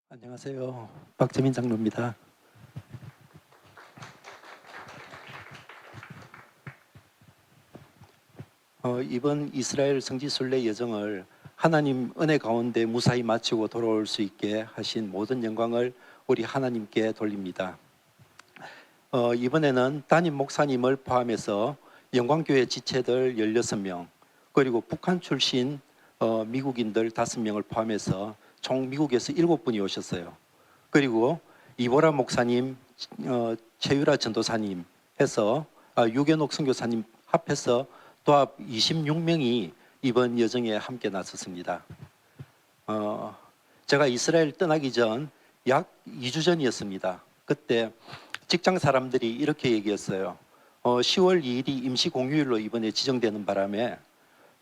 안녕하세요. 박재민 장로입니다. 이번 이스라엘 성지 순례 여정을 하나님 은혜 가운데 무사히 마치고 돌아올 수 있게 하신 모든 영광을 우리 하나님께 돌립니다. 이번에는 담임 목사님을 포함해서 영광교회 지체들 16명, 그리고 북한 출신 미국인들 5명을 포함해서 총 미국에서 7분이 오셨어요. 그리고 이보라 목사님, 최유라 전도사님 해서 유견옥 선교사님 합해서 도합 26명이 이번 여정에 함께 나섰습니다. 제가 이스라엘 떠나기 전 약 2주 전이었습니다. 그때 직장 사람들이 이렇게 얘기했어요. 10월 2일이 임시 공휴일로 이번에 지정되는 바람에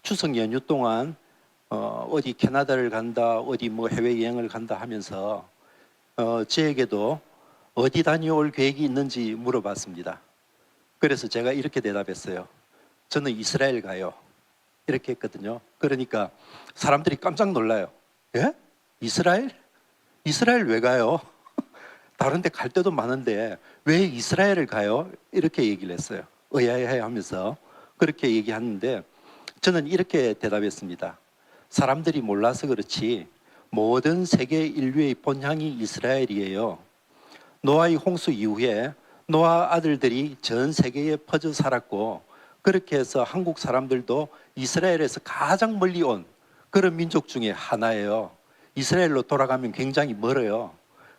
추석 연휴 동안 어디 캐나다를 간다, 어디 뭐 해외여행을 간다 하면서 저에게도 어디 다녀올 계획이 있는지 물어봤습니다. 그래서 제가 이렇게 대답했어요. 저는 이스라엘 가요. 이렇게 했거든요. 그러니까 사람들이 깜짝 놀라요. 예? 이스라엘? 이스라엘 왜 가요? 다른 데 갈 데도 많은데 왜 이스라엘을 가요? 이렇게 얘기를 했어요. 의아해 하면서 그렇게 얘기하는데 저는 이렇게 대답했습니다. 사람들이 몰라서 그렇지 모든 세계 인류의 본향이 이스라엘이에요. 노아의 홍수 이후에 노아 아들들이 전 세계에 퍼져 살았고 그렇게 해서 한국 사람들도 이스라엘에서 가장 멀리 온 그런 민족 중에 하나예요. 이스라엘로 돌아가면 굉장히 멀어요.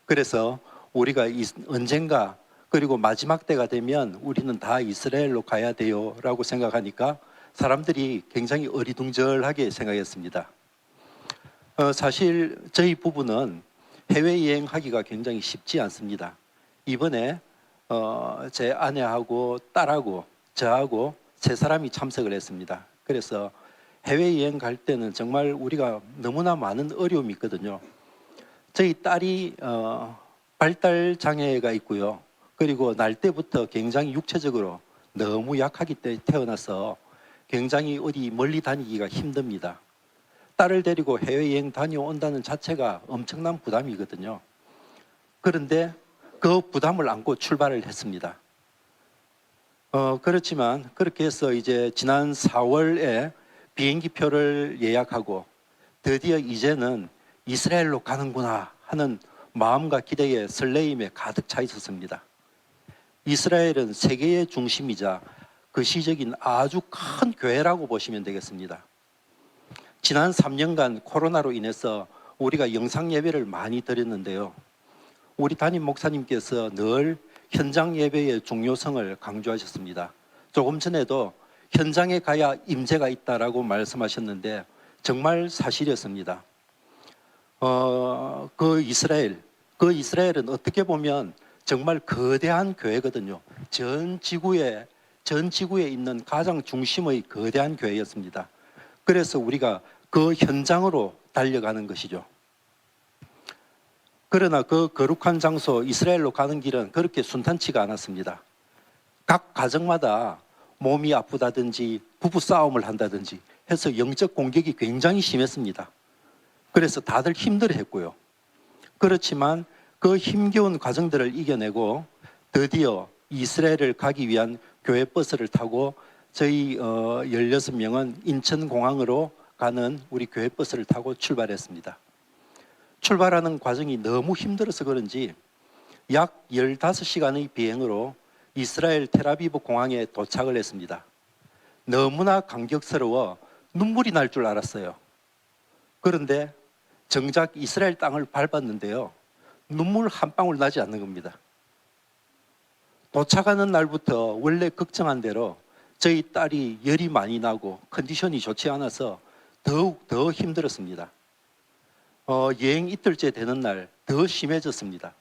그래서 우리가 언젠가 그리고 마지막 때가 되면 우리는 다 이스라엘로 가야 돼요 라고 생각하니까 사람들이 굉장히 어리둥절하게 생각했습니다. 사실 저희 부부는 해외여행하기가 굉장히 쉽지 않습니다. 이번에 제 아내하고 딸하고 저하고 세 사람이 참석을 했습니다. 그래서 해외여행 갈 때는 정말 우리가 너무나 많은 어려움이 있거든요. 저희 딸이 발달 장애가 있고요. 그리고 날 때부터 굉장히 육체적으로 너무 약하기 때문에 태어나서 굉장히 어디 멀리 다니기가 힘듭니다. 딸을 데리고 해외여행 다녀온다는 자체가 엄청난 부담이거든요. 그런데 그 부담을 안고 출발을 했습니다. 그렇지만 그렇게 해서 이제 지난 4월에 비행기표를 예약하고 드디어 이제는 이스라엘로 가는구나 하는 마음과 기대에 설레임에 가득 차 있었습니다. 이스라엘은 세계의 중심이자 그 시적인 아주 큰 교회라고 보시면 되겠습니다. 지난 3년간 코로나로 인해서 우리가 영상 예배를 많이 드렸는데요. 우리 담임 목사님께서 늘 현장 예배의 중요성을 강조하셨습니다. 조금 전에도 현장에 가야 임재가 있다라고 말씀하셨는데 정말 사실이었습니다. 그 이스라엘은 어떻게 보면 정말 거대한 교회거든요. 전 지구에 있는 가장 중심의 거대한 교회였습니다. 그래서 우리가 그 현장으로 달려가는 것이죠. 그러나 그 거룩한 장소 이스라엘로 가는 길은 그렇게 순탄치가 않았습니다. 각 가정마다 몸이 아프다든지 부부싸움을 한다든지 해서 영적 공격이 굉장히 심했습니다. 그래서 다들 힘들어했고요. 그렇지만 그 힘겨운 과정들을 이겨내고 드디어 이스라엘을 가기 위한 교회 버스를 타고 저희 16명은 인천공항으로 가는 우리 교회 버스를 타고 출발했습니다. 출발하는 과정이 너무 힘들어서 그런지 약 15시간의 비행으로 이스라엘 텔아비브 공항에 도착을 했습니다. 너무나 감격스러워 눈물이 날 줄 알았어요. 그런데 정작 이스라엘 땅을 밟았는데요. 눈물 한 방울 나지 않는 겁니다. 도착하는 날부터 원래 걱정한 대로 저희 딸이 열이 많이 나고 컨디션이 좋지 않아서 더욱 더 힘들었습니다. 여행 이틀째 되는 날 더 심해졌습니다.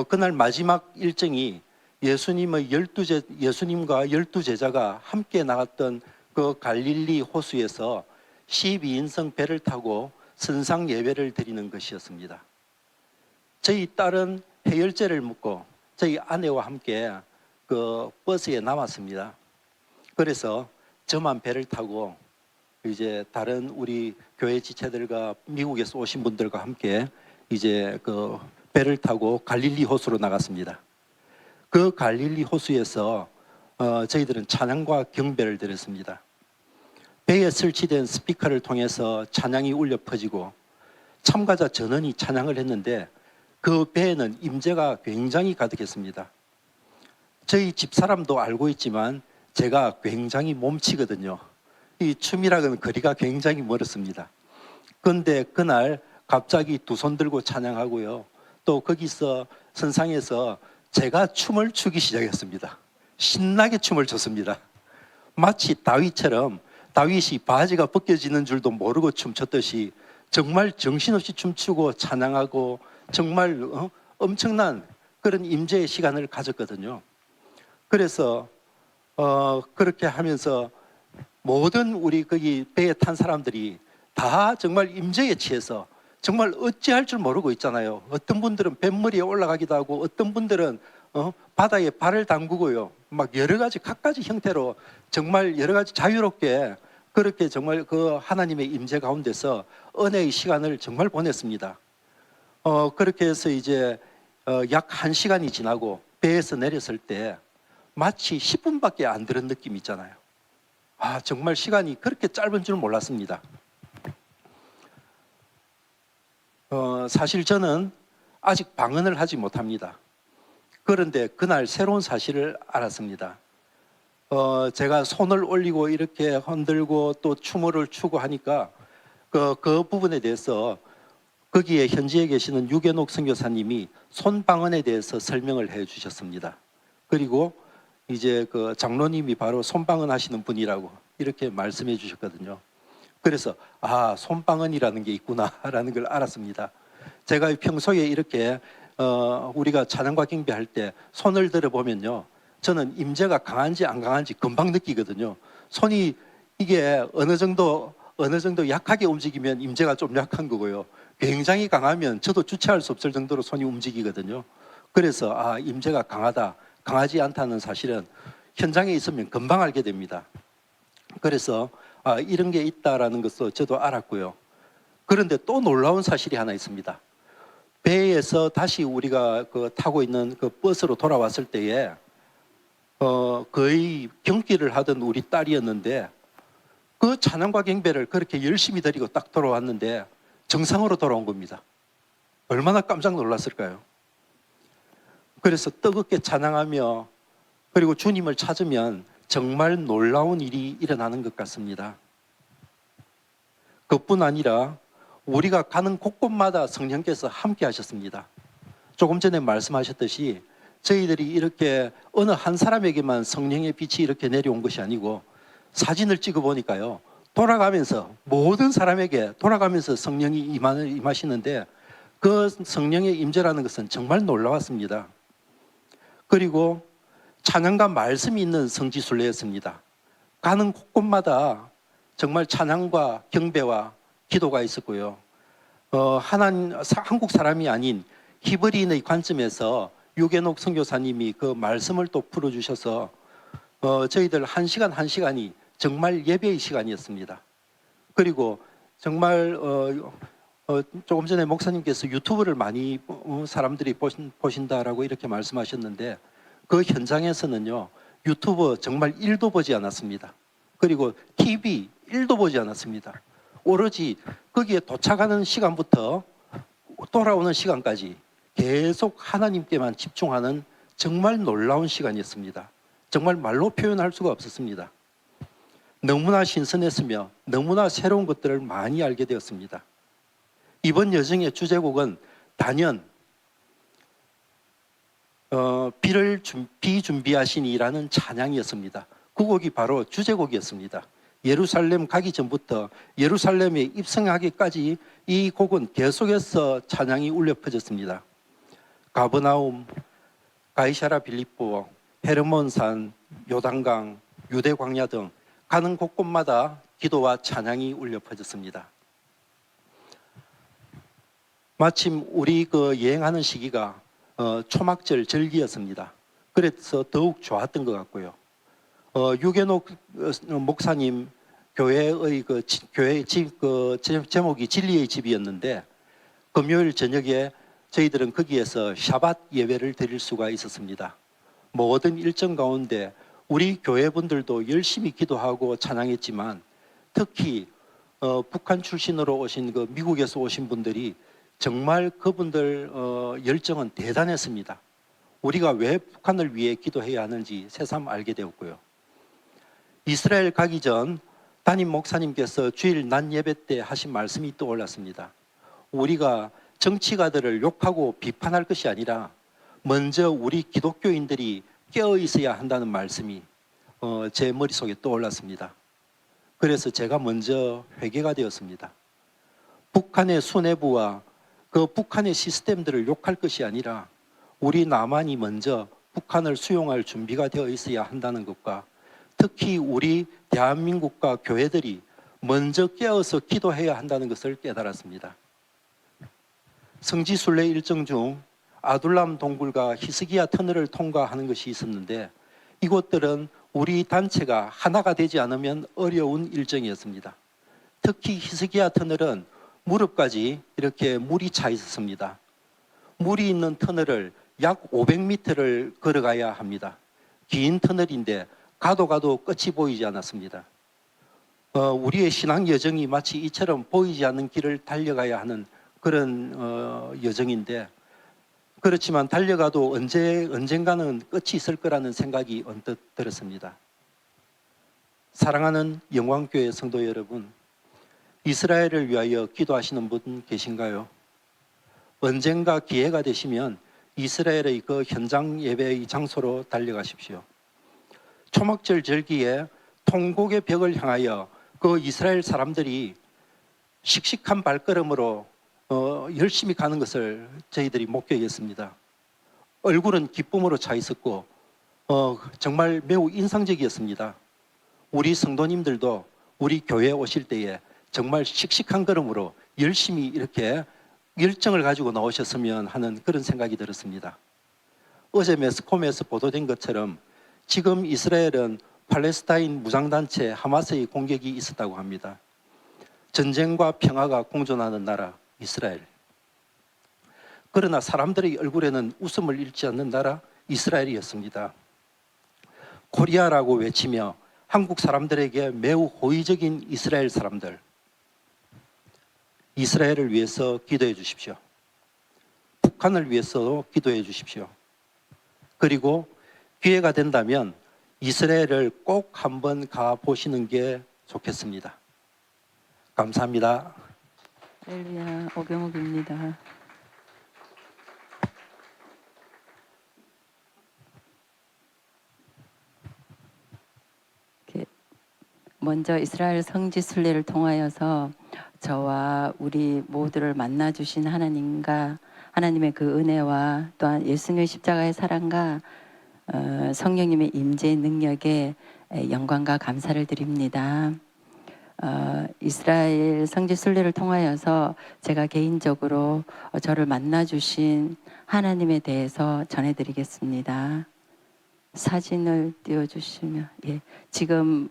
그날 마지막 일정이 예수님과 12제자가 함께 나갔던 그 갈릴리 호수에서 12인승 배를 타고 선상 예배를 드리는 것이었습니다. 저희 딸은 해열제를 먹고 저희 아내와 함께 그 버스에 남았습니다. 그래서 저만 배를 타고 이제 다른 우리 교회 지체들과 미국에서 오신 분들과 함께 이제 그 배를 타고 갈릴리 호수로 나갔습니다. 그 갈릴리 호수에서 저희들은 찬양과 경배를 드렸습니다. 배에 설치된 스피커를 통해서 찬양이 울려 퍼지고 참가자 전원이 찬양을 했는데 그 배에는 임재가 굉장히 가득했습니다. 저희 집사람도 알고 있지만 제가 굉장히 몸치거든요. 이 춤이랑은 거리가 굉장히 멀었습니다. 그런데 그날 갑자기 두 손 들고 찬양하고요. 또 거기서 선상에서 제가 춤을 추기 시작했습니다. 신나게 춤을 췄습니다. 마치 다윗처럼 다윗이 바지가 벗겨지는 줄도 모르고 춤췄듯이 정말 정신없이 춤추고 찬양하고 정말 엄청난 그런 임재의 시간을 가졌거든요. 그래서 그렇게 하면서 모든 우리 거기 배에 탄 사람들이 다 정말 임재에 취해서 정말 어찌할 줄 모르고 있잖아요. 어떤 분들은 뱃머리에 올라가기도 하고 어떤 분들은 바다에 발을 담그고요. 막 여러 가지 각가지 형태로 정말 여러 가지 자유롭게 그렇게 정말 그 하나님의 임재 가운데서 은혜의 시간을 정말 보냈습니다. 그렇게 해서 이제 약 1시간이 지나고 배에서 내렸을 때 마치 10분밖에 안 들은 느낌 있잖아요. 아, 정말 시간이 그렇게 짧은 줄 몰랐습니다. 사실 저는 아직 방언을 하지 못합니다. 그런데 그날 새로운 사실을 알았습니다. 제가 손을 올리고 이렇게 흔들고 또 춤을 추고 하니까 그 부분에 대해서 거기에 현지에 계시는 유계녹 선교사님이 손방언에 대해서 설명을 해 주셨습니다. 그리고 이제 그 장로님이 바로 손방언 하시는 분이라고 이렇게 말씀해 주셨거든요. 그래서 아, 손방언이라는 게 있구나라는 걸 알았습니다. 제가 평소에 이렇게 우리가 찬양과 경배할 때 손을 들어보면요, 저는 임재가 강한지 안 강한지 금방 느끼거든요. 손이 이게 어느 정도 약하게 움직이면 임재가 좀 약한 거고요. 굉장히 강하면 저도 주체할 수 없을 정도로 손이 움직이거든요. 그래서 아, 임재가 강하다, 강하지 않다는 사실은 현장에 있으면 금방 알게 됩니다. 그래서 아, 이런 게 있다라는 것도 저도 알았고요. 그런데 또 놀라운 사실이 하나 있습니다. 배에서 다시 우리가 타고 있는 그 버스로 돌아왔을 때에 거의 경기를 하던 우리 딸이었는데 그 찬양과 경배를 그렇게 열심히 드리고 딱 돌아왔는데 정상으로 돌아온 겁니다. 얼마나 깜짝 놀랐을까요? 그래서 뜨겁게 찬양하며 그리고 주님을 찾으면 정말 놀라운 일이 일어나는 것 같습니다. 그뿐 아니라 우리가 가는 곳곳마다 성령께서 함께 하셨습니다. 조금 전에 말씀하셨듯이 저희들이 이렇게 어느 한 사람에게만 성령의 빛이 이렇게 내려온 것이 아니고 사진을 찍어 보니까요, 돌아가면서 모든 사람에게 돌아가면서 성령이 임하시는데 그 성령의 임재라는 것은 정말 놀라웠습니다. 그리고 찬양과 말씀이 있는 성지순례였습니다. 가는 곳곳마다 정말 찬양과 경배와 기도가 있었고요. 한국 사람이 아닌 히브리인의 관점에서 유계녹 선교사님이 그 말씀을 또 풀어주셔서 저희들 한 시간이 정말 예배의 시간이었습니다. 그리고 정말 조금 전에 목사님께서 유튜브를 많이 사람들이 보신다라고 이렇게 말씀하셨는데 그 현장에서는요, 유튜브 정말 1도 보지 않았습니다. 그리고 TV 1도 보지 않았습니다. 오로지 거기에 도착하는 시간부터 돌아오는 시간까지 계속 하나님께만 집중하는 정말 놀라운 시간이었습니다. 정말 말로 표현할 수가 없었습니다. 너무나 신선했으며 너무나 새로운 것들을 많이 알게 되었습니다. 이번 여정의 주제곡은 단연 비 준비하시니라는 찬양이었습니다. 그 곡이 바로 주제곡이었습니다. 예루살렘 가기 전부터 예루살렘에 입성하기까지 이 곡은 계속해서 찬양이 울려 퍼졌습니다. 가버나움, 가이사라 빌립보, 헤르몬산, 요단강, 유대 광야 등 가는 곳곳마다 기도와 찬양이 울려 퍼졌습니다. 마침 우리 여행하는 시기가 초막절 절기였습니다. 그래서 더욱 좋았던 것 같고요. 유계녹 목사님 교회의 교회 집 제목이 진리의 집이었는데 금요일 저녁에 저희들은 거기에서 샤밧 예배를 드릴 수가 있었습니다. 모든 일정 가운데 우리 교회분들도 열심히 기도하고 찬양했지만 특히 북한 출신으로 오신 그 미국에서 오신 분들이 정말 그분들 열정은 대단했습니다. 우리가 왜 북한을 위해 기도해야 하는지 새삼 알게 되었고요. 이스라엘 가기 전 담임 목사님께서 주일 낮 예배 때 하신 말씀이 떠올랐습니다. 우리가 정치가들을 욕하고 비판할 것이 아니라 먼저 우리 기독교인들이 깨어 있어야 한다는 말씀이 제 머릿속에 떠올랐습니다. 그래서 제가 먼저 회개가 되었습니다. 북한의 수뇌부와 그 북한의 시스템들을 욕할 것이 아니라 우리 남한이 먼저 북한을 수용할 준비가 되어 있어야 한다는 것과 특히 우리 대한민국과 교회들이 먼저 깨어서 기도해야 한다는 것을 깨달았습니다. 성지순례 일정 중 아둘람 동굴과 히스기야 터널을 통과하는 것이 있었는데 이곳들은 우리 단체가 하나가 되지 않으면 어려운 일정이었습니다. 특히 히스기야 터널은 무릎까지 이렇게 물이 차 있었습니다. 물이 있는 터널을 약 500m를 걸어가야 합니다. 긴 터널인데 가도 끝이 보이지 않았습니다. 우리의 신앙 여정이 마치 이처럼 보이지 않는 길을 달려가야 하는 그런 여정인데 그렇지만 달려가도 언젠가는 끝이 있을 거라는 생각이 언뜻 들었습니다. 사랑하는 영광교회 성도 여러분, 이스라엘을 위하여 기도하시는 분 계신가요? 언젠가 기회가 되시면 이스라엘의 그 현장 예배의 장소로 달려가십시오. 초막절 절기에 통곡의 벽을 향하여 그 이스라엘 사람들이 씩씩한 발걸음으로 열심히 가는 것을 저희들이 목격했습니다. 얼굴은 기쁨으로 차 있었고 정말 매우 인상적이었습니다. 우리 성도님들도 우리 교회에 오실 때에 정말 씩씩한 걸음으로 열심히 이렇게 열정을 가지고 나오셨으면 하는 그런 생각이 들었습니다. 어제 매스컴에서 보도된 것처럼 지금 이스라엘은 팔레스타인 무장단체 하마스의 공격이 있었다고 합니다. 전쟁과 평화가 공존하는 나라 이스라엘. 그러나 사람들의 얼굴에는 웃음을 잃지 않는 나라 이스라엘이었습니다. 코리아라고 외치며 한국 사람들에게 매우 호의적인 이스라엘 사람들. 이스라엘을 위해서 기도해 주십시오. 북한을 위해서도 기도해 주십시오. 그리고 기회가 된다면 이스라엘을 꼭 한번 가보시는 게 좋겠습니다. 감사합니다. 할렐루야, 오경욱입니다. 먼저 이스라엘 성지 순례를 통하여서 저와 우리 모두를 만나 주신 하나님과 하나님의 그 은혜와 또한 예수님의 십자가의 사랑과 성령님의 임재의 능력에 영광과 감사를 드립니다. 이스라엘 성지 순례를 통하여서 제가 개인적으로 저를 만나 주신 하나님에 대해서 전해드리겠습니다. 사진을 띄워주시면 지금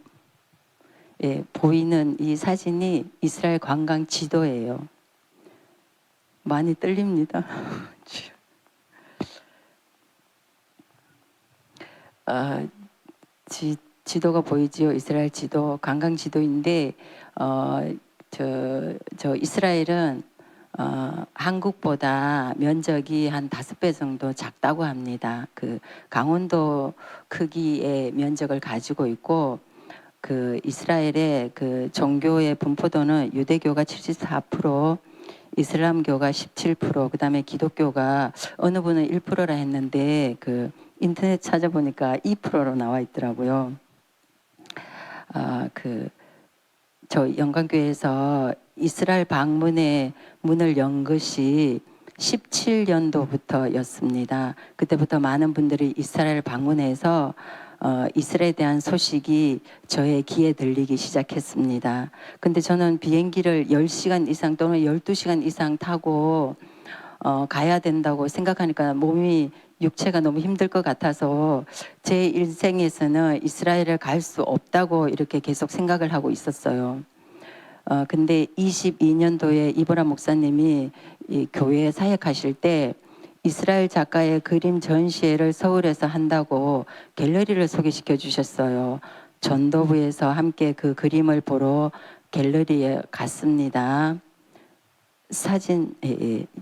보이는 이 사진이 이스라엘 관광 지도예요. 많이 떨립니다. 지도가 보이지요? 이스라엘 지도, 관광 지도인데 저 이스라엘은 한국보다 면적이 한 5배 정도 작다고 합니다. 그 강원도 크기의 면적을 가지고 있고 그 이스라엘의 그 종교의 분포도는 유대교가 74%, 이슬람교가 17%, 그다음에 기독교가 어느 분은 1%라 했는데 그 인터넷 찾아보니까 2%로 나와 있더라고요. 저 영광교회에서 이스라엘 방문의 문을 연 것이 17년도부터였습니다. 그때부터 많은 분들이 이스라엘 방문해서 이스라엘에 대한 소식이 저의 귀에 들리기 시작했습니다. 근데 저는 비행기를 10시간 이상 또는 12시간 이상 타고 가야 된다고 생각하니까 몸이 육체가 너무 힘들 것 같아서 제 일생에서는 이스라엘을 갈 수 없다고 이렇게 계속 생각을 하고 있었어요. 근데 22년도에 이보라 목사님이 이 교회에 사역하실 때 이스라엘 작가의 그림 전시회를 서울에서 한다고 갤러리를 소개시켜 주셨어요. 전도부에서 함께 그 그림을 보러 갤러리에 갔습니다. 사진,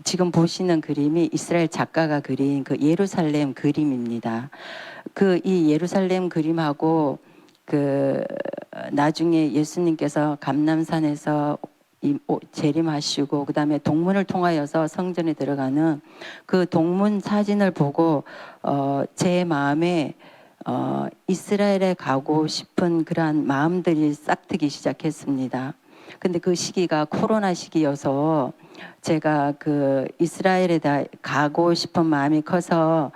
지금 보시는 그림이 이스라엘 작가가 그린 그 예루살렘 그림입니다. 그 이 예루살렘 그림하고 그 나중에 예수님께서 감람산에서 재림하시고 그다음에 동문을 통하여서 성전에 들어가는 그 동문 사진을 보고 제 마음에 이스라엘에 가고 싶은 그러한 마음들이 싹트기 시작했습니다. 근데 그 시기가 코로나 시기여서 제가 그 이스라엘에 가고 싶은 마음이 커서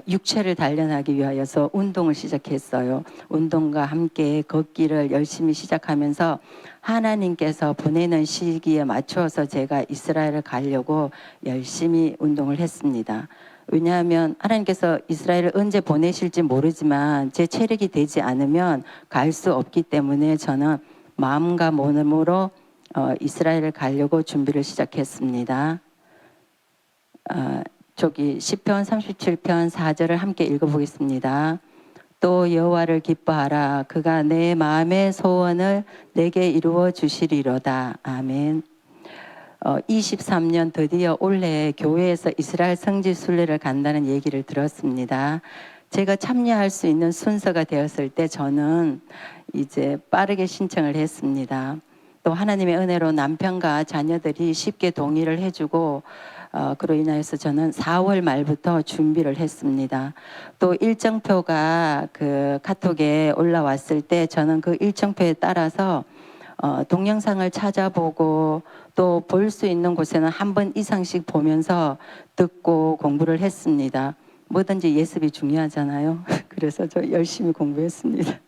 육체를 단련하기 위하여서 운동을 시작했어요. 운동과 함께 걷기를 열심히 시작하면서 하나님께서 보내는 시기에 맞추어서 제가 이스라엘을 가려고 열심히 운동을 했습니다. 왜냐하면 하나님께서 이스라엘을 언제 보내실지 모르지만 제 체력이 되지 않으면 갈 수 없기 때문에 저는 마음과 몸으로 이스라엘을 가려고 준비를 시작했습니다. 저기 시편 37편 4절을 함께 읽어보겠습니다. 또 여호와를 기뻐하라. 그가 내 마음의 소원을 내게 이루어 주시리로다. 아멘. 23년 드디어 올해 교회에서 이스라엘 성지 순례를 간다는 얘기를 들었습니다. 제가 참여할 수 있는 순서가 되었을 때 저는 이제 빠르게 신청을 했습니다. 또 하나님의 은혜로 남편과 자녀들이 쉽게 동의를 해주고 그로 인하여서 저는 4월 말부터 준비를 했습니다. 또 일정표가 그 카톡에 올라왔을 때 저는 그 일정표에 따라서 동영상을 찾아보고 또 볼 수 있는 곳에는 한 번 이상씩 보면서 듣고 공부를 했습니다. 뭐든지 예습이 중요하잖아요. 그래서 저 열심히 공부했습니다.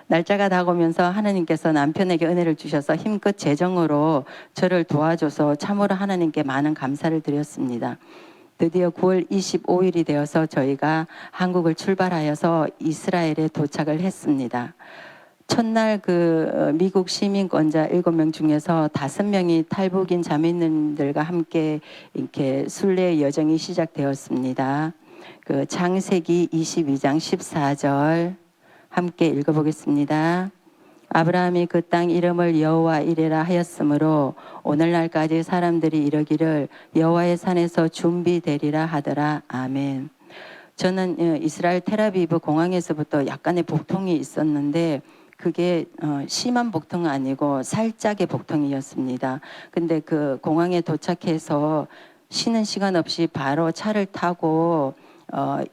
날짜가 다가오면서 하나님께서 남편에게 은혜를 주셔서 힘껏 재정으로 저를 도와줘서 참으로 하나님께 많은 감사를 드렸습니다. 드디어 9월 25일이 되어서 저희가 한국을 출발하여서 이스라엘에 도착을 했습니다. 첫날 그 미국 시민권자 7명 중에서 5명이 탈북인 자매님들과 함께 이렇게 순례 여정이 시작되었습니다. 그 창세기 22장 14절 함께 읽어보겠습니다. 아브라함이 그 땅 이름을 여호와 이레라 하였으므로 오늘날까지 사람들이 이러기를 여호와의 산에서 준비되리라 하더라. 아멘. 저는 이스라엘 텔아비브 공항에서부터 약간의 복통이 있었는데 그게 심한 복통은 아니고 살짝의 복통이었습니다. 근데 그 공항에 도착해서 쉬는 시간 없이 바로 차를 타고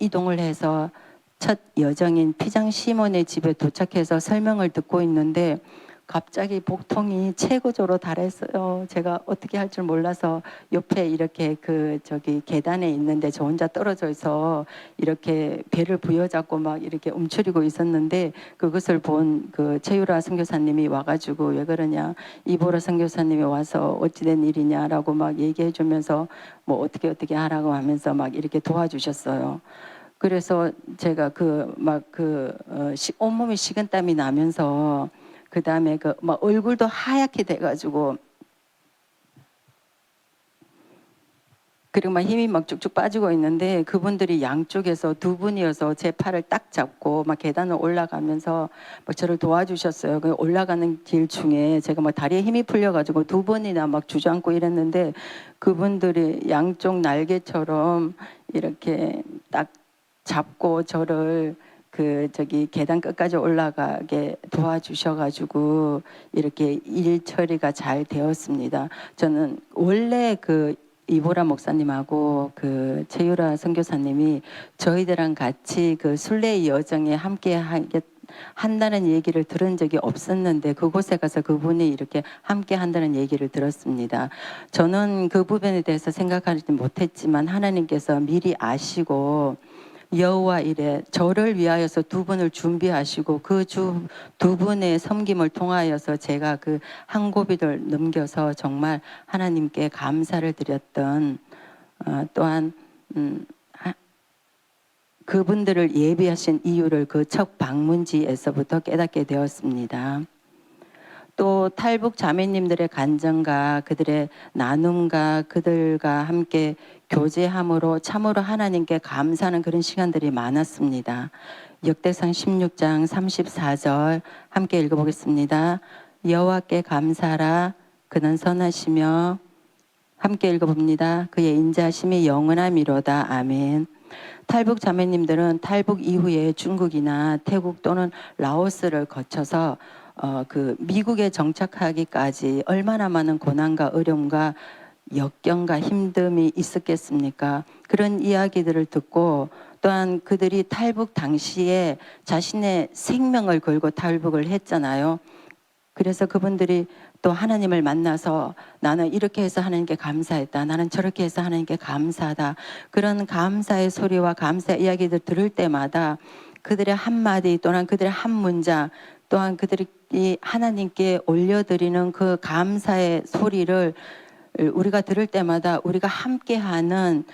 이동을 해서 첫 여정인 피장 시몬의 집에 도착해서 설명을 듣고 있는데 갑자기 복통이 최고조로 달했어요. 제가 어떻게 할 줄 몰라서 옆에 이렇게 그 저기 계단에 있는데 저 혼자 떨어져 있어 이렇게 배를 부여잡고 막 이렇게 움츠리고 있었는데 그것을 본 그 최유라 선교사님이 와가지고 왜 그러냐 이보라 선교사님이 와서 어찌된 일이냐라고 막 얘기해 주면서 뭐 어떻게 하라고 하면서 막 이렇게 도와주셨어요. 그래서 제가 온몸이 식은땀이 나면서 그 다음에 그 막 얼굴도 하얗게 돼가지고 그리고 막 힘이 막 쭉쭉 빠지고 있는데 그분들이 양쪽에서 두 분이어서 제 팔을 딱 잡고 막 계단을 올라가면서 막 저를 도와주셨어요. 그 올라가는 길 중에 제가 막 다리에 힘이 풀려가지고 두 번이나 막 주저앉고 이랬는데 그분들이 양쪽 날개처럼 이렇게 딱 잡고 저를 그 저기 계단 끝까지 올라가게 도와주셔가지고 이렇게 일 처리가 잘 되었습니다. 저는 원래 그 이보라 목사님하고 그 최유라 선교사님이 저희들랑 같이 그 순례 여정에 함께 한다는 얘기를 들은 적이 없었는데 그곳에 가서 그분이 이렇게 함께 한다는 얘기를 들었습니다. 저는 그 부분에 대해서 생각하지 못했지만 하나님께서 미리 아시고 여호와 이레 저를 위하여서 두 분을 준비하시고 그 두 분의 섬김을 통하여서 제가 그 한 고비를 넘겨서 정말 하나님께 감사를 드렸던 또한 그분들을 예비하신 이유를 그 첫 방문지에서부터 깨닫게 되었습니다. 또 탈북 자매님들의 간증과 그들의 나눔과 그들과 함께 교제함으로 참으로 하나님께 감사하는 그런 시간들이 많았습니다. 역대상 16장 34절 함께 읽어보겠습니다. 여호와께 감사하라. 그는 선하시며 함께 읽어봅니다. 그의 인자심이 영원함이로다. 아멘. 탈북 자매님들은 탈북 이후에 중국이나 태국 또는 라오스를 거쳐서 그 미국에 정착하기까지 얼마나 많은 고난과 어려움과 역경과 힘듦이 있었겠습니까? 그런 이야기들을 듣고 또한 그들이 탈북 당시에 자신의 생명을 걸고 탈북을 했잖아요. 그래서 그분들이 또 하나님을 만나서 나는 이렇게 해서 하나님께 감사했다. 나는 저렇게 해서 하나님께 감사하다. 그런 감사의 소리와 감사의 이야기들 들을 때마다 그들의 한마디 또는 그들의 한 문장 또한 그들이 하나님께 올려드리는 그 감사의 소리를 우리가 들을 때마다 우리가 함께하는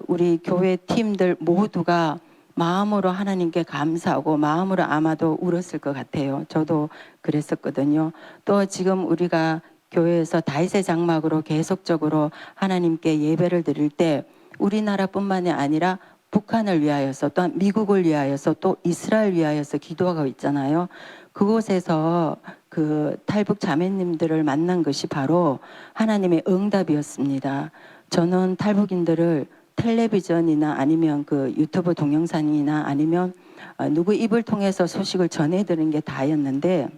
우리 교회 팀들 모두가 마음으로 하나님께 감사하고 마음으로 아마도 울었을 것 같아요. 저도 그랬었거든요. 또 지금 우리가 교회에서 다윗의 장막으로 계속적으로 하나님께 예배를 드릴 때 우리나라뿐만이 아니라 북한을 위하여서 또한 미국을 위하여서 또 이스라엘 위하여서 기도하고 있잖아요. 그곳에서 그 탈북 자매님들을 만난 것이 바로 하나님의 응답이었습니다. 저는 탈북인들을 텔레비전이나 아니면 그 유튜브 동영상이나 아니면 누구 입을 통해서 소식을 전해드리는 게 다였는데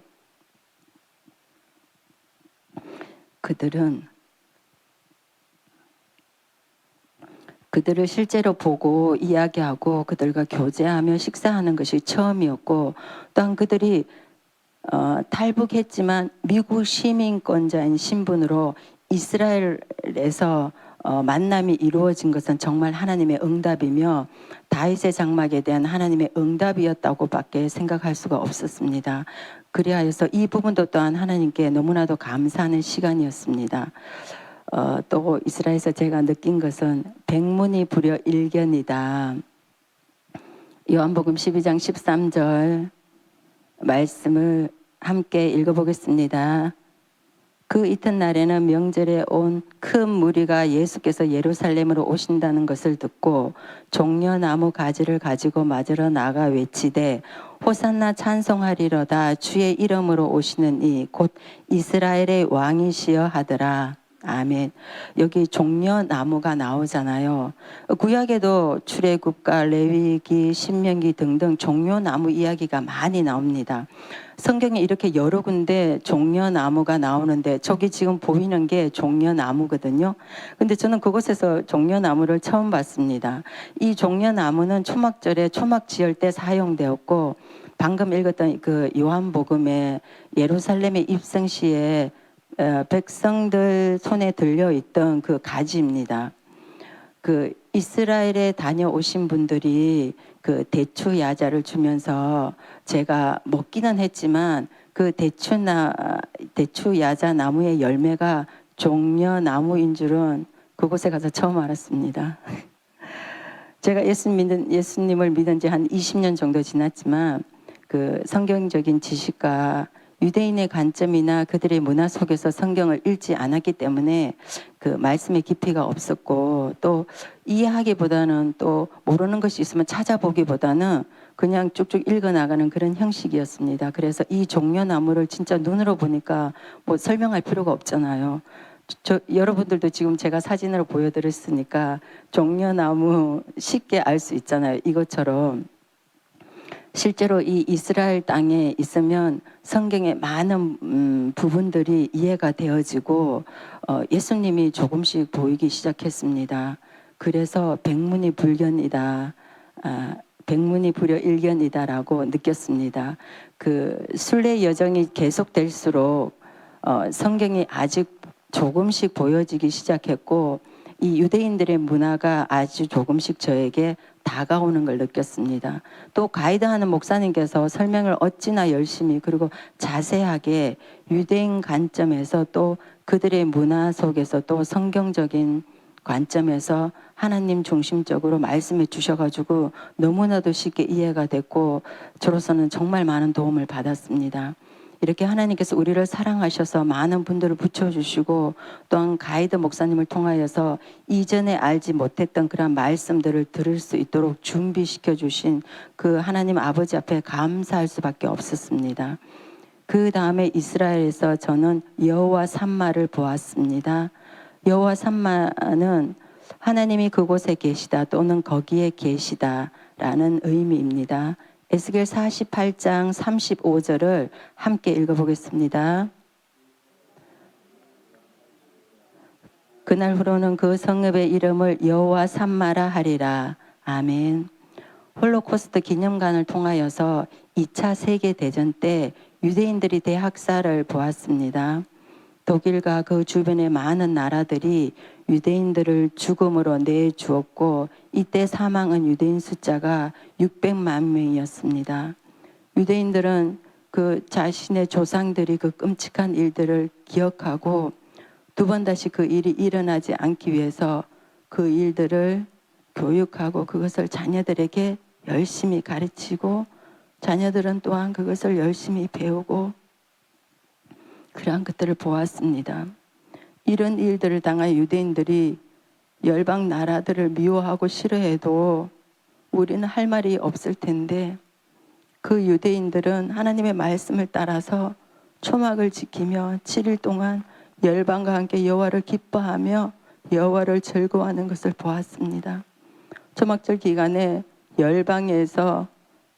그들을 실제로 보고 이야기하고 그들과 교제하며 식사하는 것이 처음이었고 또한 그들이 탈북했지만 미국 시민권자인 신분으로 이스라엘에서 만남이 이루어진 것은 정말 하나님의 응답이며 다윗의 장막에 대한 하나님의 응답이었다고밖에 생각할 수가 없었습니다. 그리하여서 이 부분도 또한 하나님께 너무나도 감사하는 시간이었습니다. 또 이스라엘에서 제가 느낀 것은 백문이 불여 일견이다. 요한복음 12장 13절 말씀을 함께 읽어보겠습니다. 그 이튿날에는 명절에 온 큰 무리가 예수께서 예루살렘으로 오신다는 것을 듣고 종려나무 가지를 가지고 맞으러 나가 외치되 호산나 찬송하리로다. 주의 이름으로 오시는 이 곧 이스라엘의 왕이시여 하더라. 아멘. 여기 종려나무가 나오잖아요. 구약에도 출애굽과 레위기, 신명기 등등 종려나무 이야기가 많이 나옵니다. 성경에 이렇게 여러 군데 종려나무가 나오는데 저기 지금 보이는 게 종려나무거든요. 근데 저는 그곳에서 종려나무를 처음 봤습니다. 이 종려나무는 초막절에 초막 지을 때 사용되었고 방금 읽었던 그 요한복음에 예루살렘의 입성 시에 백성들 손에 들려있던 그 가지입니다. 그 이스라엘에 다녀오신 분들이 그 대추 야자를 주면서 제가 먹기는 했지만 그 대추 야자 나무의 열매가 종려나무인 줄은 그곳에 가서 처음 알았습니다. 제가 예수님을 믿은 지 한 20년 정도 지났지만 그 성경적인 지식과 유대인의 관점이나 그들의 문화 속에서 성경을 읽지 않았기 때문에 그 말씀의 깊이가 없었고 또 이해하기보다는 또 모르는 것이 있으면 찾아보기보다는 그냥 쭉쭉 읽어나가는 그런 형식이었습니다. 그래서 이 종려나무를 진짜 눈으로 보니까 뭐 설명할 필요가 없잖아요. 여러분들도 지금 제가 사진으로 보여드렸으니까 종려나무 쉽게 알 수 있잖아요. 이것처럼 실제로 이 이스라엘 땅에 있으면 성경의 많은 부분들이 이해가 되어지고 예수님이 조금씩 보이기 시작했습니다. 그래서 백문이 불견이다. 백문이 불여 일견이다라고 느꼈습니다. 그 순례 여정이 계속될수록 성경이 아직 조금씩 보여지기 시작했고 이 유대인들의 문화가 아주 조금씩 저에게 다가오는 걸 느꼈습니다. 또 가이드하는 목사님께서 설명을 어찌나 열심히 그리고 자세하게 유대인 관점에서 또 그들의 문화 속에서 또 성경적인 관점에서 하나님 중심적으로 말씀해 주셔가지고 너무나도 쉽게 이해가 됐고 저로서는 정말 많은 도움을 받았습니다. 이렇게 하나님께서 우리를 사랑하셔서 많은 분들을 붙여주시고 또한 가이드 목사님을 통하여서 이전에 알지 못했던 그런 말씀들을 들을 수 있도록 준비시켜 주신 그 하나님 아버지 앞에 감사할 수밖에 없었습니다. 그 다음에 이스라엘에서 저는 여호와 산마를 보았습니다. 여호와 산마는 하나님이 그곳에 계시다 또는 거기에 계시다라는 의미입니다. 에스겔 48장 35절을 함께 읽어보겠습니다. 그날 후로는 그 성읍의 이름을 여호와 산마라 하리라. 아멘. 홀로코스트 기념관을 통하여서 2차 세계대전 때 유대인들이 대학살을 보았습니다. 독일과 그 주변의 많은 나라들이 유대인들을 죽음으로 내주었고 이때 사망한 유대인 숫자가 600만 명이었습니다. 유대인들은 그 자신의 조상들이 그 끔찍한 일들을 기억하고 두 번 다시 그 일이 일어나지 않기 위해서 그 일들을 교육하고 그것을 자녀들에게 열심히 가르치고 자녀들은 또한 그것을 열심히 배우고 그러한 것들을 보았습니다. 이런 일들을 당한 유대인들이 열방 나라들을 미워하고 싫어해도 우리는 할 말이 없을 텐데 그 유대인들은 하나님의 말씀을 따라서 초막을 지키며 7일 동안 열방과 함께 여호와를 기뻐하며 여호와를 즐거워하는 것을 보았습니다. 초막절 기간에 열방에서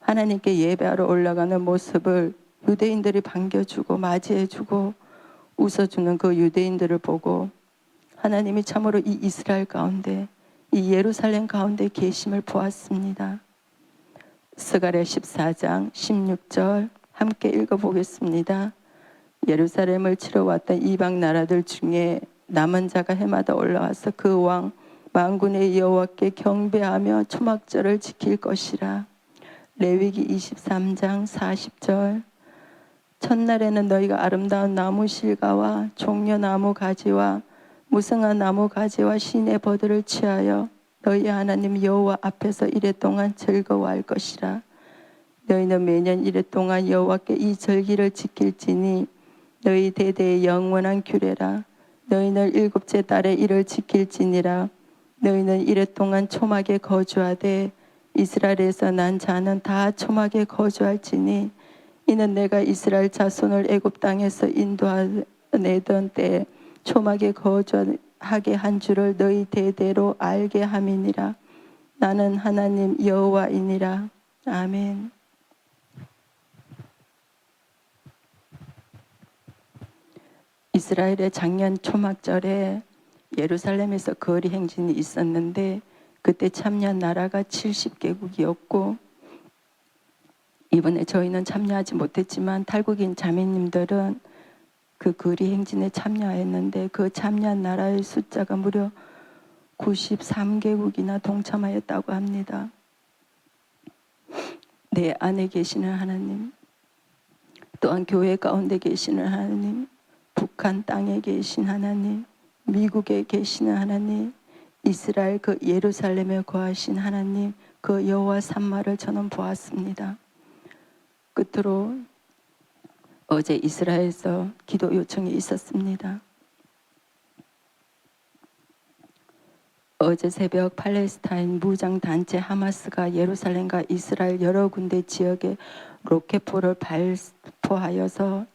하나님께 예배하러 올라가는 모습을 유대인들이 반겨주고 맞이해주고 웃어주는 그 유대인들을 보고 하나님이 참으로 이 이스라엘 가운데 이 예루살렘 가운데 계심을 보았습니다. 스가랴 14장 16절 함께 읽어보겠습니다. 예루살렘을 치러 왔던 이방 나라들 중에 남은 자가 해마다 올라와서 그 왕 만군의 여호와께 경배하며 초막절을 지킬 것이라. 레위기 23장 40절 첫날에는 너희가 아름다운 나무 실과와 종려나무 가지와 무성한 나무 가지와 시내 버들을 취하여 너희 하나님 여호와 앞에서 이래 동안 즐거워할 것이라. 너희는 매년 이래 동안 여호와께 이 절기를 지킬지니 너희 대대의 영원한 규례라. 너희는 일곱째 달에 이를 지킬지니라. 너희는 이래 동안 초막에 거주하되 이스라엘에서 난 자는 다 초막에 거주할지니 이는 내가 이스라엘 자손을 애굽 땅에서 인도하내던 때에 초막에 거주하게 한 줄을 너희 대대로 알게 함이니라. 나는 하나님 여호와이니라. 아멘. 이스라엘의 작년 초막절에 예루살렘에서 거리 행진이 있었는데 그때 참여한 나라가 70개국이었고 이번에 저희는 참여하지 못했지만 탈북인 자매님들은 그 거리 행진에 참여했는데 그 참여한 나라의 숫자가 무려 93개국이나 동참하였다고 합니다. 내 안에 계시는 하나님, 또한 교회 가운데 계시는 하나님, 북한 땅에 계신 하나님, 미국에 계시는 하나님, 이스라엘 그 예루살렘에 거하신 하나님, 그 여호와 산마를 저는 보았습니다. 끝으로 어제 이스라엘에서 기도 요청이 있었습니다. 어제 새벽 팔레스타인 무장단체 하마스가 예루살렘과 이스라엘 여러 군데 지역에 로켓포를 발포하여서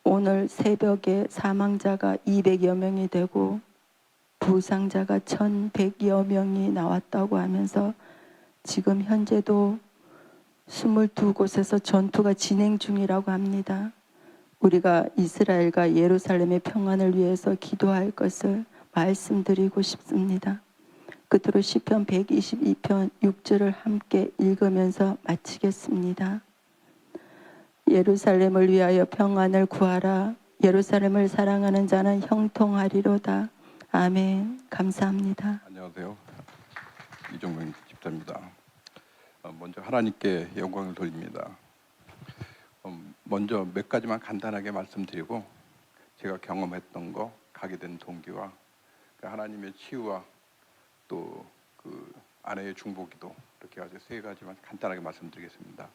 오늘 새벽에 사망자가 200여 명이 되고 부상자가 1100여 명이 나왔다고 하면서 지금 현재도 22곳에서 전투가 진행 중이라고 합니다. 우리가 이스라엘과 예루살렘의 평안을 위해서 기도할 것을 말씀드리고 싶습니다. 끝으로 시편 122편 6절을 함께 읽으면서 마치겠습니다. 예루살렘을 위하여 평안을 구하라. 예루살렘을 사랑하는 자는 형통하리로다. 아멘. 감사합니다. 안녕하세요. 이종명 집사입니다. 먼저 하나님께 영광을 돌립니다. 먼저 몇 가지만 간단하게 말씀드리고 제가 경험했던 거, 가게 된 동기와 하나님의 치유와 또 그 아내의 중보기도 이렇게 아주 세 가지만 간단하게 말씀드리겠습니다.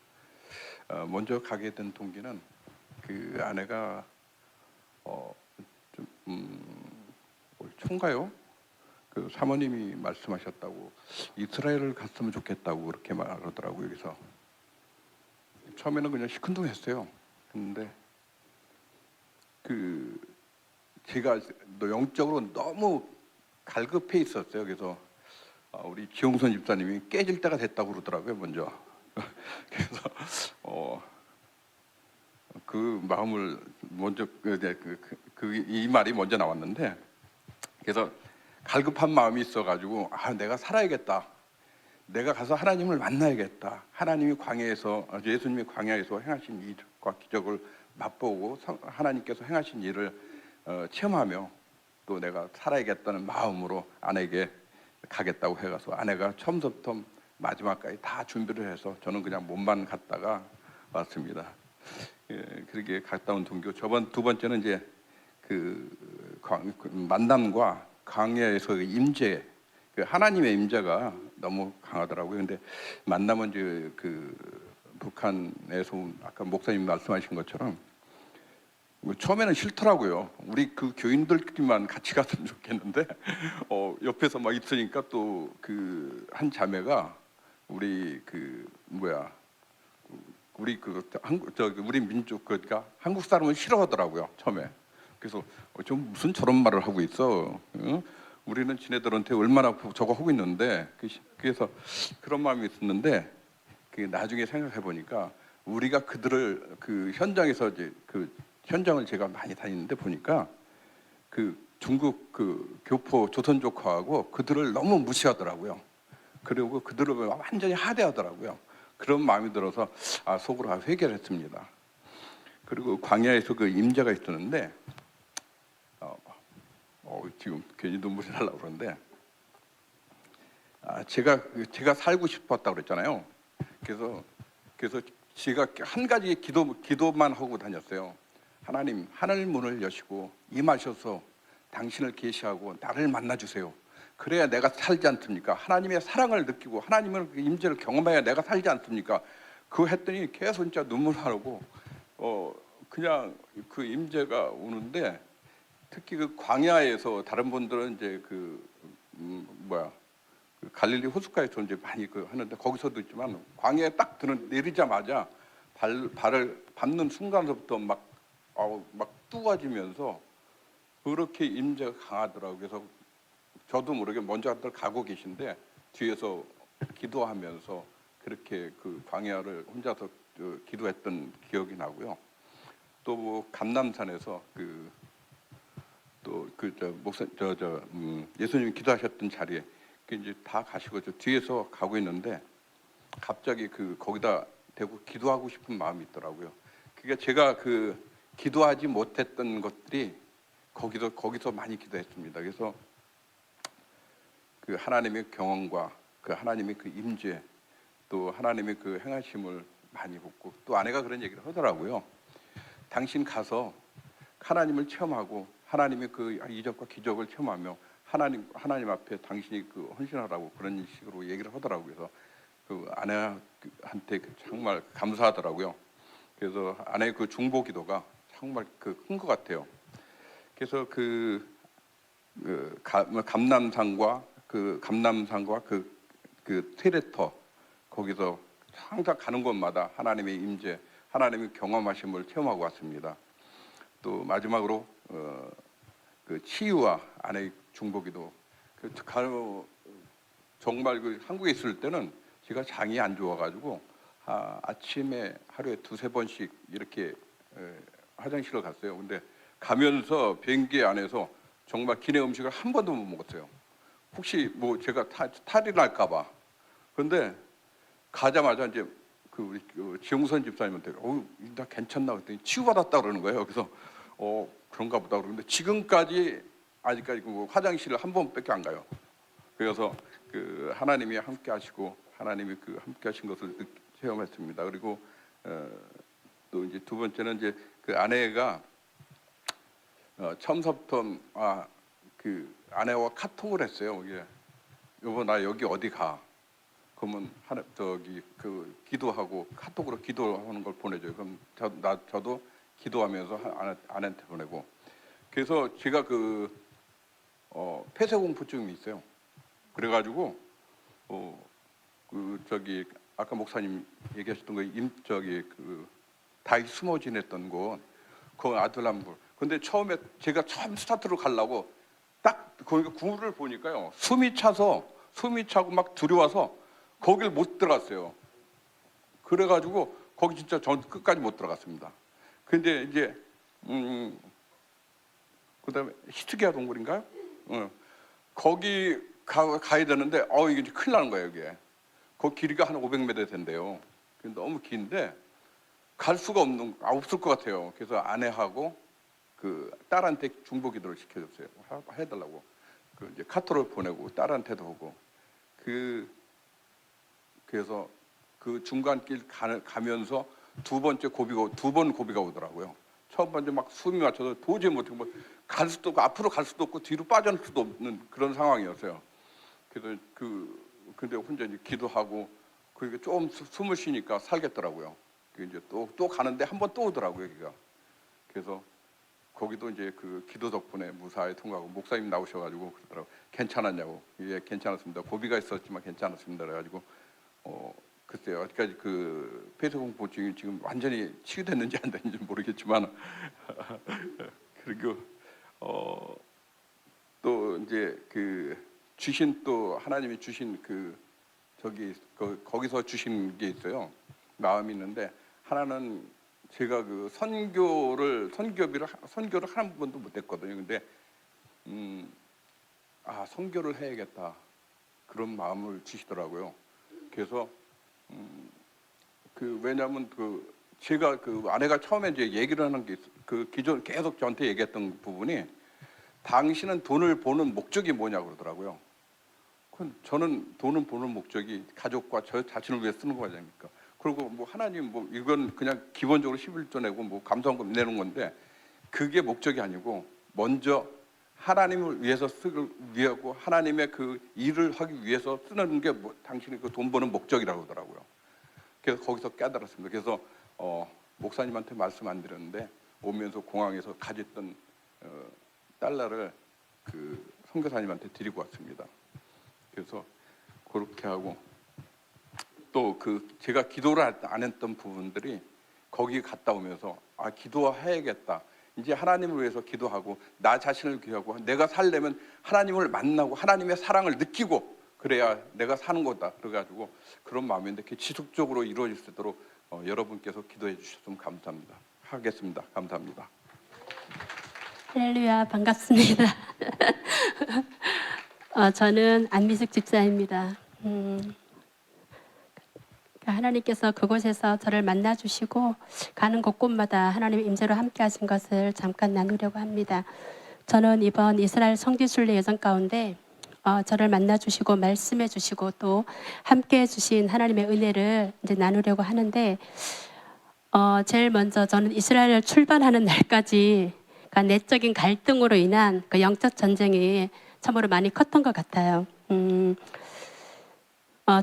먼저 가게 된 동기는 그 아내가 올 초인가요? 그 사모님이 말씀하셨다고 이스라엘을 갔으면 좋겠다고 그렇게 말하더라고요. 그래서 처음에는 그냥 시큰둥했어요. 근데 그 제가 영적으로 너무 갈급해 있었어요. 그래서 우리 지용선 집사님이 깨질 때가 됐다고 그러더라고요. 먼저. 그래서 그 마음을 먼저 이 말이 먼저 나왔는데, 그래서 갈급한 마음이 있어가지고 내가 살아야겠다. 내가 가서 하나님을 만나야겠다. 하나님이 광야에서 예수님이 광야에서 행하신 일과 기적을 맛보고 하나님께서 행하신 일을 체험하며 또 내가 살아야겠다는 마음으로 아내에게 가겠다고 해가서 아내가 처음부터 마지막까지 다 준비를 해서 저는 그냥 몸만 갔다가 왔습니다. 그렇게 갔다 온 동교. 저번 두 번째는 이제 그 만남과 광야에서 그 임재, 그 하나님의 임재가 너무 강하더라고요. 근데 만남은 이제 그 북한에서 온 아까 목사님 말씀하신 것처럼 처음에는 싫더라고요. 우리 그 교인들끼리만 같이 갔으면 좋겠는데 옆에서 막 있으니까 또 그 한 자매가 우리 우리 민족 그러니까 한국 사람은 싫어하더라고요 처음에. 그래서 좀 무슨 저런 말을 하고 있어. 응? 우리는 지네들한테 얼마나 저거 하고 있는데. 그래서 그런 마음이 있었는데 나중에 생각해 보니까 우리가 그들을 그 현장에서 이제 그 현장을 제가 많이 다니는데 보니까 그 중국 그 교포 조선족화하고 그들을 너무 무시하더라고요. 그리고 그들을 완전히 하대하더라고요. 그런 마음이 들어서 속으로 회개를 했습니다. 그리고 광야에서 그 임재가 있었는데 지금 괜히 눈물이 나려고 그러는데 제가 살고 싶었다고 그랬잖아요. 그래서 제가 한 가지 기도만 하고 다녔어요. 하나님, 하늘 문을 여시고 임하셔서 당신을 계시하고 나를 만나 주세요. 그래야 내가 살지 않습니까? 하나님의 사랑을 느끼고 하나님의 임재를 경험해야 내가 살지 않습니까? 그거 했더니 계속 진짜 눈물 나고 그냥 그 임재가 오는데, 특히 그 광야에서 다른 분들은 이제 그 갈릴리 호숫가에서 이제 많이 하는데 거기서도 있지만 광야에 딱 내리자마자 발을 밟는 순간부터 막 뜨거워지면서 그렇게 임재가 강하더라고요. 그래서 저도 모르게 먼저 가고 계신데 뒤에서 기도하면서 그렇게 그 광야를 혼자서 기도했던 기억이 나고요. 또 뭐 감남산에서 예수님이 기도하셨던 자리에 이제 다 가시고 저 뒤에서 가고 있는데 갑자기 거기다 대고 기도하고 싶은 마음이 있더라고요. 그러니까 제가 기도하지 못했던 것들이 거기서 많이 기도했습니다. 그래서 그 하나님의 경험과 그 하나님의 그 임재, 또 하나님의 그 행하심을 많이 보고, 또 아내가 그런 얘기를 하더라고요. 당신 가서 하나님을 체험하고 하나님의 그 이적과 기적을 체험하며 하나님 앞에 당신이 헌신하라고 그런 식으로 얘기를 하더라고요. 그래서 그 아내한테 정말 감사하더라고요. 그래서 아내의 그 중보 기도가 정말 큰 것 같아요. 그래서 감남산과 테레터 거기서 항상 가는 곳마다 하나님의 임재, 하나님의 경험하심을 체험하고 왔습니다. 또 마지막으로 그 치유와 아내의 중보기도. 정말 한국에 있을 때는 제가 장이 안 좋아가지고 아침에 하루에 2-3번씩 이렇게 화장실을 갔어요. 근데 가면서 비행기 안에서 정말 기내 음식을 한 번도 못 먹었어요. 혹시 뭐 제가 탈이 날까봐. 그런데 가자마자 이제 우리 지용선 집사님한테 나 괜찮나 그랬더니 치유받았다 그러는 거예요. 그래서 그런가 보다 그러는데 지금까지 아직까지 화장실을 한 번밖에 안 가요. 그래서 하나님이 함께 하시고 하나님이 함께 하신 것을 체험했습니다. 그리고 또 이제 두 번째는 이제 아내가 처음부터 아내와 카톡을 했어요. 여보 나 여기 어디 가? 그러면 기도하고 카톡으로 기도하는 걸 보내줘요. 그럼 저도 기도하면서 아내한테 보내고. 그래서 제가 폐쇄공포증이 있어요. 그래가지고 아까 목사님 얘기하셨던 거 다이 숨어 지냈던 곳, 그 아들람불. 근데 제가 처음 스타트로 가려고 딱 거기 구를 보니까요, 숨이 차고 막 두려워서 거길 못 들어갔어요. 그래가지고 거기 진짜 전 끝까지 못 들어갔습니다. 근데 이제 그다음에 히스기야 동굴인가요? 거기 가야 되는데 이게 큰일 나는 거예요. 이게 그 길이가 한 500m 된대요. 너무 긴데 갈 수가 없을 것 같아요. 그래서 아내하고 그 딸한테 중보기도를 시켜줬어요. 해달라고. 이제 카톡을 보내고 딸한테도 오고. 그래서 그 중간길 가면서 두 번 고비가 오더라고요. 첫 번째 막 숨이 맞춰서 도저히 못하고 갈 수도 없고 앞으로 갈 수도 없고 뒤로 빠질 수도 없는 그런 상황이었어요. 그래서 근데 혼자 이제 기도하고 그리고 좀 숨을 쉬니까 살겠더라고요. 이제 또 가는데 한 번 또 오더라고요, 여기가. 그래서 거기도 이제 그 기도 덕분에 무사히 통과하고 목사님 나오셔가지고 그러더라고. 괜찮았냐고. 예, 괜찮았습니다. 고비가 있었지만 괜찮았습니다. 그래가지고 글쎄요, 어디까지 그 폐쇄공포증이 지금 완전히 치유됐는지 안 됐는지 모르겠지만 그리고 또 이제 하나님이 주신 거기서 주신 게 있어요. 마음이 있는데 하나는 제가 선교를 한 번도 못했거든요. 근데 선교를 해야겠다 그런 마음을 주시더라고요. 그래서 왜냐하면 제가 아내가 처음에 이제 얘기를 하는 게 기존 계속 저한테 얘기했던 부분이 당신은 돈을 버는 목적이 뭐냐고 그러더라고요. 저는 돈을 버는 목적이 가족과 저 자신을 위해 쓰는 거 아닙니까? 그리고 하나님 이건 그냥 기본적으로 11조 내고 감사원금 내는 건데 그게 목적이 아니고 먼저 하나님을 위해서 위하고 하나님의 그 일을 하기 위해서 쓰는 게 당신이 돈 버는 목적이라고 하더라고요. 그래서 거기서 깨달았습니다. 그래서 목사님한테 말씀 안 드렸는데 오면서 공항에서 가졌던 달러를 선교사님한테 드리고 왔습니다. 그래서 그렇게 하고 또 제가 기도를 안 했던 부분들이 거기 갔다 오면서 기도해야겠다. 이제 하나님을 위해서 기도하고 나 자신을 기도하고 내가 살려면 하나님을 만나고 하나님의 사랑을 느끼고 그래야 내가 사는 거다. 그래가지고 그런 마음인데 지속적으로 이루어질 수 있도록 여러분께서 기도해 주셨으면 하겠습니다. 감사합니다. 할렐루야, 반갑습니다. 저는 안미숙 집사입니다. 하나님께서 그곳에서 저를 만나주시고 가는 곳곳마다 하나님의 임재로 함께 하신 것을 잠깐 나누려고 합니다. 저는 이번 이스라엘 성지순례 여정 가운데 저를 만나주시고 말씀해주시고 또 함께 해주신 하나님의 은혜를 이제 나누려고 하는데 제일 먼저 저는 이스라엘을 출발하는 날까지 내적인 갈등으로 인한 그 영적 전쟁이 참으로 많이 컸던 것 같아요.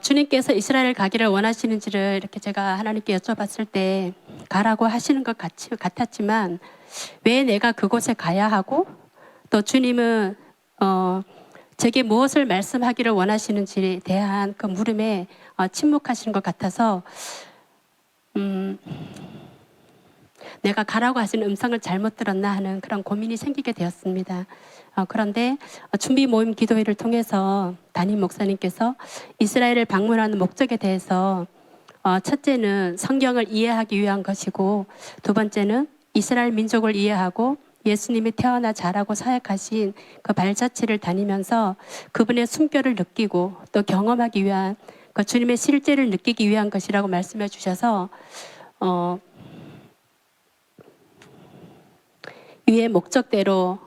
주님께서 이스라엘 가기를 원하시는지를 이렇게 제가 하나님께 여쭤봤을 때 가라고 하시는 것 같았지만 왜 내가 그곳에 가야 하고 또 주님은 제게 무엇을 말씀하기를 원하시는지에 대한 그 물음에 침묵하시는 것 같아서 내가 가라고 하시는 음성을 잘못 들었나 하는 그런 고민이 생기게 되었습니다. 그런데 준비 모임 기도회를 통해서 담임 목사님께서 이스라엘을 방문하는 목적에 대해서 첫째는 성경을 이해하기 위한 것이고 두 번째는 이스라엘 민족을 이해하고 예수님이 태어나 자라고 사역하신 그 발자취를 다니면서 그분의 숨결을 느끼고 또 경험하기 위한 그 주님의 실제를 느끼기 위한 것이라고 말씀해 주셔서 위의 목적대로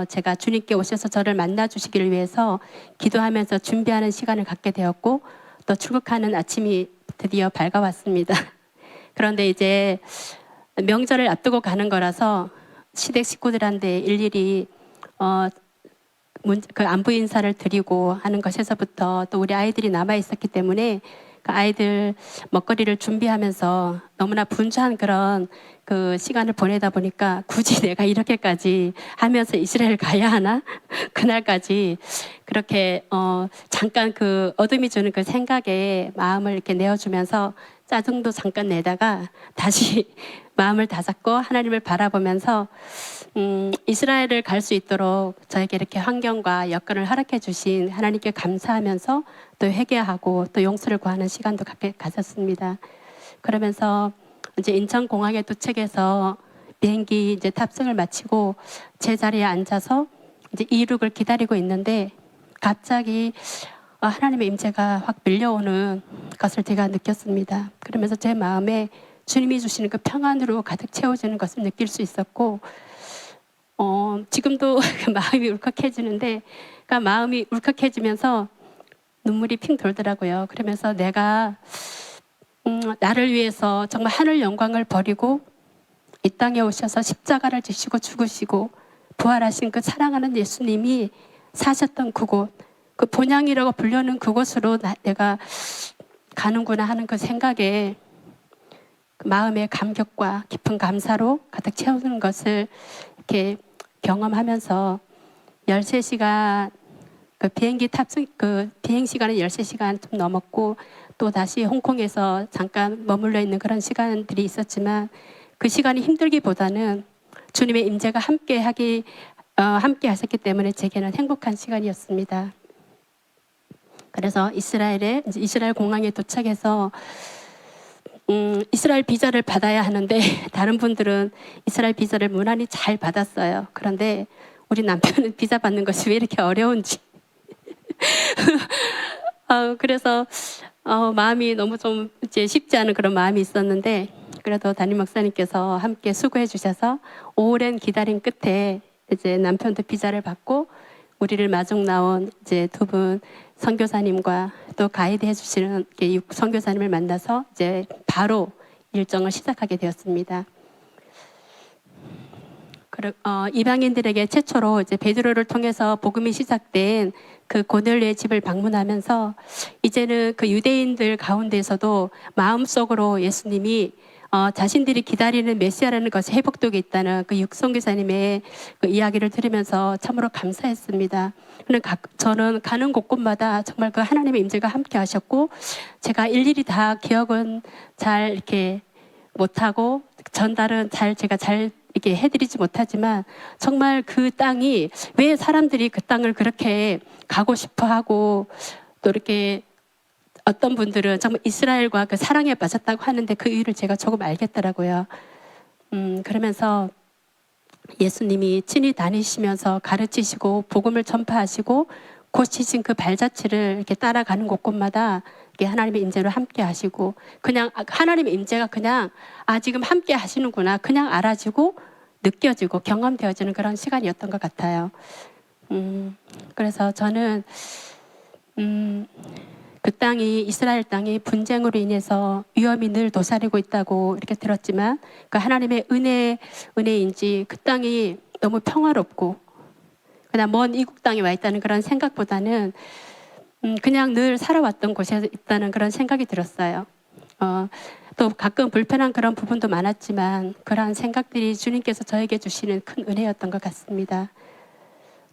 제가 주님께 오셔서 저를 만나 주시기를 위해서 기도하면서 준비하는 시간을 갖게 되었고 또 출국하는 아침이 드디어 밝아왔습니다. 그런데 이제 명절을 앞두고 가는 거라서 시댁 식구들한테 일일이 그 안부 인사를 드리고 하는 것에서부터 또 우리 아이들이 남아 있었기 때문에 그 아이들 먹거리를 준비하면서 너무나 분주한 그런 그 시간을 보내다 보니까 굳이 내가 이렇게까지 하면서 이스라엘 가야 하나? 그날까지 그렇게 잠깐 그 어둠이 주는 그 생각에 마음을 이렇게 내어주면서 짜증도 잠깐 내다가 다시 마음을 다잡고 하나님을 바라보면서 이스라엘을 갈 수 있도록 저에게 이렇게 환경과 여건을 허락해 주신 하나님께 감사하면서 또 회개하고 또 용서를 구하는 시간도 가졌습니다. 그러면서 이제 인천공항에 도착해서 비행기 이제 탑승을 마치고 제 자리에 앉아서 이제 이륙을 기다리고 있는데 갑자기 하나님의 임재가 확 밀려오는 것을 제가 느꼈습니다. 그러면서 제 마음에 주님이 주시는 그 평안으로 가득 채워지는 것을 느낄 수 있었고 지금도 마음이 울컥해지는데 그러니까 마음이 울컥해지면서 눈물이 핑 돌더라고요. 그러면서 내가 나를 위해서 정말 하늘 영광을 버리고 이 땅에 오셔서 십자가를 지시고 죽으시고 부활하신 그 사랑하는 예수님이 사셨던 그곳, 그 본향이라고 불리는 그곳으로 내가 가는구나 하는 그 생각에 그 마음의 감격과 깊은 감사로 가득 채우는 것을 이렇게 경험하면서 13시간 그 비행기 탑승 그 비행 시간은 13시간 좀 넘었고 또 다시 홍콩에서 잠깐 머물러 있는 그런 시간들이 있었지만 그 시간이 힘들기보다는 주님의 임재가 함께 하셨기 때문에 제게는 행복한 시간이었습니다. 그래서 이스라엘 공항에 도착해서 이스라엘 비자를 받아야 하는데 다른 분들은 이스라엘 비자를 무난히 잘 받았어요. 그런데 우리 남편은 비자 받는 것이 왜 이렇게 어려운지 그래서 마음이 너무 좀 이제 쉽지 않은 그런 마음이 있었는데 그래도 담임 목사님께서 함께 수고해 주셔서 오랜 기다림 끝에 이제 남편도 비자를 받고 우리를 마중 나온 이제 두 분 선교사님과 또 가이드 해주시는 선교사님을 만나서 이제 바로 일정을 시작하게 되었습니다. 이방인들에게 최초로 이제 베드로를 통해서 복음이 시작된 그 고넬료의 집을 방문하면서 이제는 그 유대인들 가운데서도 마음속으로 예수님이 자신들이 기다리는 메시아라는 것이 회복되고 있다는 그 육선교사님의 그 이야기를 들으면서 참으로 감사했습니다. 저는 가는 곳곳마다 정말 그 하나님의 임재가 함께 하셨고 제가 일일이 다 기억은 잘 이렇게 못하고 전달은 제가 잘 이렇게 해드리지 못하지만 정말 그 땅이 왜 사람들이 그 땅을 그렇게 가고 싶어하고 또 이렇게 어떤 분들은 정말 이스라엘과 그 사랑에 빠졌다고 하는데 그 이유를 제가 조금 알겠더라고요. 그러면서 예수님이 친히 다니시면서 가르치시고 복음을 전파하시고 고치신 그 발자취를 이렇게 따라가는 곳곳마다 이렇게 하나님의 임재로 함께 하시고 그냥 하나님의 임재가 그냥 지금 함께 하시는구나 그냥 알아지고 느껴지고 경험되어지는 그런 시간이었던 것 같아요. 그래서 저는 그 땅이 이스라엘 땅이 분쟁으로 인해서 위험이 늘 도사리고 있다고 이렇게 들었지만 그 하나님의 은혜인지 그 땅이 너무 평화롭고 그냥 먼 이국 땅에 와 있다는 그런 생각보다는 그냥 늘 살아왔던 곳에 있다는 그런 생각이 들었어요. 또 가끔 불편한 그런 부분도 많았지만 그러한 생각들이 주님께서 저에게 주시는 큰 은혜였던 것 같습니다.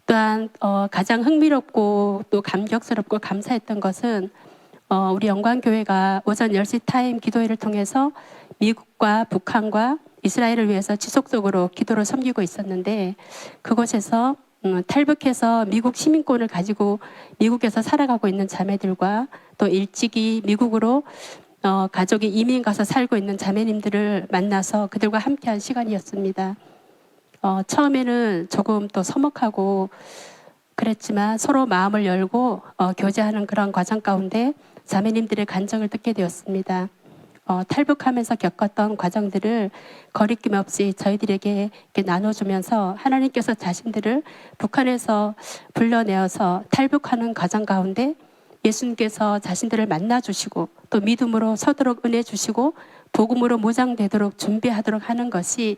또한 가장 흥미롭고 또 감격스럽고 감사했던 것은 우리 영광교회가 오전 10시 타임 기도회를 통해서 미국과 북한과 이스라엘을 위해서 지속적으로 기도를 섬기고 있었는데 그곳에서 탈북해서 미국 시민권을 가지고 미국에서 살아가고 있는 자매들과 또 일찍이 미국으로 가족이 이민 가서 살고 있는 자매님들을 만나서 그들과 함께한 시간이었습니다. 처음에는 조금 또 서먹하고 그랬지만 서로 마음을 열고 교제하는 그런 과정 가운데 자매님들의 간증을 듣게 되었습니다. 탈북하면서 겪었던 과정들을 거리낌 없이 저희들에게 이렇게 나눠주면서 하나님께서 자신들을 북한에서 불러내어서 탈북하는 과정 가운데 예수님께서 자신들을 만나주시고 또 믿음으로 서도록 은혜 주시고 복음으로 무장되도록 준비하도록 하는 것이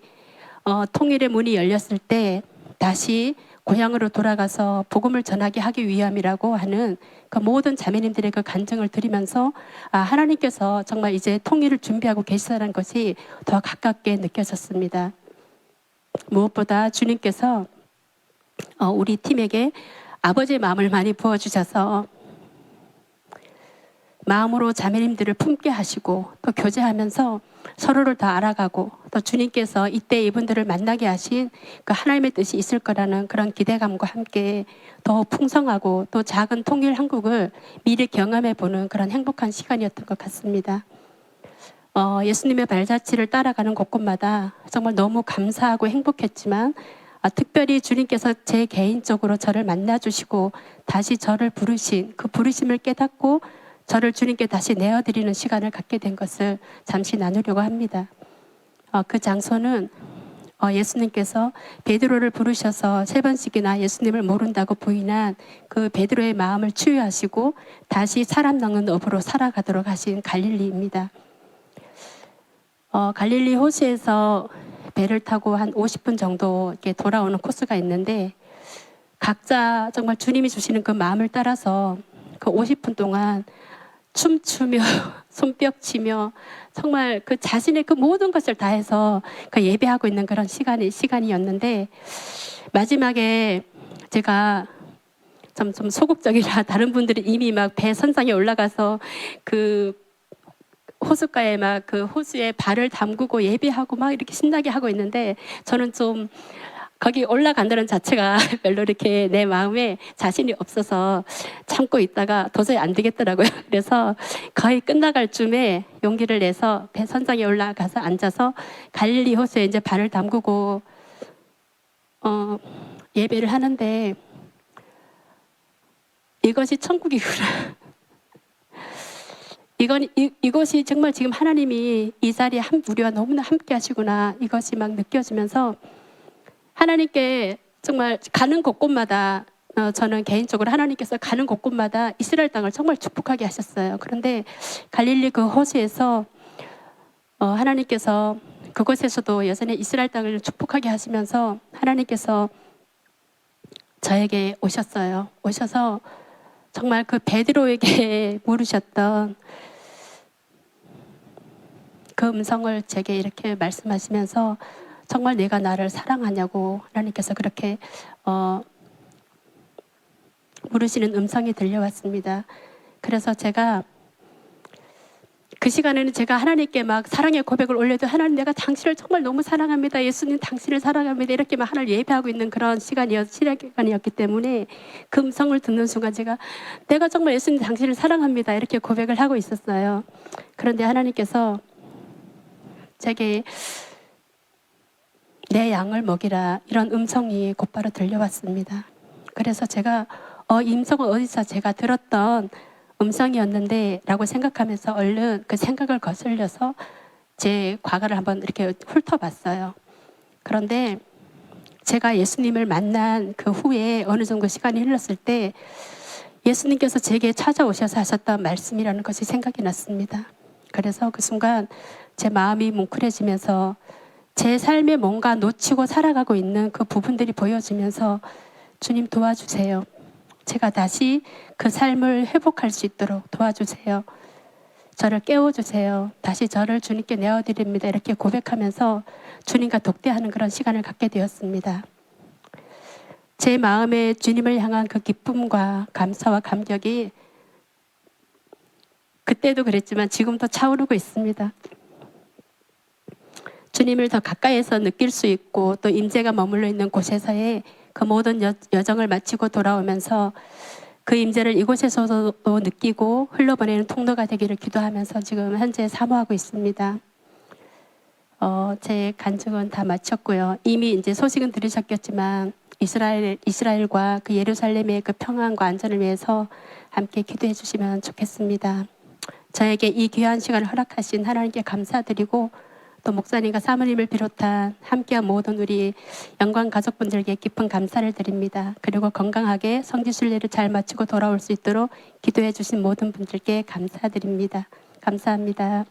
통일의 문이 열렸을 때 다시 고향으로 돌아가서 복음을 전하게 하기 위함이라고 하는 그 모든 자매님들의 그 간증을 드리면서 하나님께서 정말 이제 통일을 준비하고 계시다는 것이 더 가깝게 느껴졌습니다. 무엇보다 주님께서 우리 팀에게 아버지의 마음을 많이 부어주셔서 마음으로 자매님들을 품게 하시고 또 교제하면서 서로를 더 알아가고 또 주님께서 이때 이분들을 만나게 하신 그 하나님의 뜻이 있을 거라는 그런 기대감과 함께 더 풍성하고 또 작은 통일 한국을 미리 경험해 보는 그런 행복한 시간이었던 것 같습니다. 예수님의 발자취를 따라가는 곳곳마다 정말 너무 감사하고 행복했지만 특별히 주님께서 제 개인적으로 저를 만나주시고 다시 저를 부르신 그 부르심을 깨닫고 저를 주님께 다시 내어드리는 시간을 갖게 된 것을 잠시 나누려고 합니다. 그 장소는 예수님께서 베드로를 부르셔서 3번씩이나 예수님을 모른다고 부인한 그 베드로의 마음을 치유하시고 다시 사람 낚는 업으로 살아가도록 하신 갈릴리입니다. 갈릴리 호수에서 배를 타고 한 50분 정도 이렇게 돌아오는 코스가 있는데 각자 정말 주님이 주시는 그 마음을 따라서 그 50분 동안 춤추며 손뼉치며 정말 그 자신의 그 모든 것을 다해서 그 예배하고 있는 그런 시간이었는데 마지막에 제가 좀 소극적이라 다른 분들이 이미 막 배 선상에 올라가서 그 호숫가에 막 그 호수에 발을 담그고 예배하고 막 이렇게 신나게 하고 있는데 저는 좀 거기 올라간다는 자체가 별로 이렇게 내 마음에 자신이 없어서 참고 있다가 도저히 안 되겠더라고요. 그래서 거의 끝나갈 쯤에 용기를 내서 배 선상에 올라가서 앉아서 갈릴리 호수에 이제 발을 담그고 예배를 하는데 이것이 천국이구나. 이것이 정말 지금 하나님이 이 자리에 우리와 너무나 함께 하시구나. 이것이 막 느껴지면서 하나님께 정말 가는 곳곳마다 저는 개인적으로 하나님께서 가는 곳곳마다 이스라엘 땅을 정말 축복하게 하셨어요. 그런데 갈릴리 그 호수에서 하나님께서 그곳에서도 여전히 이스라엘 땅을 축복하게 하시면서 하나님께서 저에게 오셨어요. 오셔서 정말 그 베드로에게 물으셨던 그 음성을 제게 이렇게 말씀하시면서 정말 내가 나를 사랑하냐고 하나님께서 그렇게 물으시는 음성이 들려왔습니다. 그래서 제가 그 시간에는 제가 하나님께 막 사랑의 고백을 올려도 하나님 내가 당신을 정말 너무 사랑합니다. 예수님 당신을 사랑합니다. 이렇게 막 하나님을 예배하고 있는 그런 시간이었기 때문에 그 음성을 듣는 순간 내가 정말 예수님 당신을 사랑합니다. 이렇게 고백을 하고 있었어요. 그런데 하나님께서 제게 내 양을 먹이라 이런 음성이 곧바로 들려왔습니다. 그래서 제가 이 음성은 어디서 제가 들었던 음성이었는데 라고 생각하면서 얼른 그 생각을 거슬려서 제 과거를 한번 이렇게 훑어봤어요. 그런데 제가 예수님을 만난 그 후에 어느 정도 시간이 흘렀을 때 예수님께서 제게 찾아오셔서 하셨던 말씀이라는 것이 생각이 났습니다. 그래서 그 순간 제 마음이 뭉클해지면서 제 삶에 뭔가 놓치고 살아가고 있는 그 부분들이 보여지면서 주님 도와주세요. 제가 다시 그 삶을 회복할 수 있도록 도와주세요. 저를 깨워주세요. 다시 저를 주님께 내어드립니다. 이렇게 고백하면서 주님과 독대하는 그런 시간을 갖게 되었습니다. 제 마음에 주님을 향한 그 기쁨과 감사와 감격이 그때도 그랬지만 지금도 차오르고 있습니다. 주님을 더 가까이에서 느낄 수 있고 또 임재가 머물러 있는 곳에서의 그 모든 여정을 마치고 돌아오면서 그 임재를 이곳에서도 느끼고 흘러보내는 통로가 되기를 기도하면서 지금 현재 사모하고 있습니다. 제 간증은 다 마쳤고요. 이미 이제 소식은 들으셨겠지만 이스라엘과 그 예루살렘의 그 평안과 안전을 위해서 함께 기도해 주시면 좋겠습니다. 저에게 이 귀한 시간을 허락하신 하나님께 감사드리고 또 목사님과 사모님을 비롯한 함께한 모든 우리 영광 가족분들께 깊은 감사를 드립니다. 그리고 건강하게 성지순례를 잘 마치고 돌아올 수 있도록 기도해 주신 모든 분들께 감사드립니다. 감사합니다.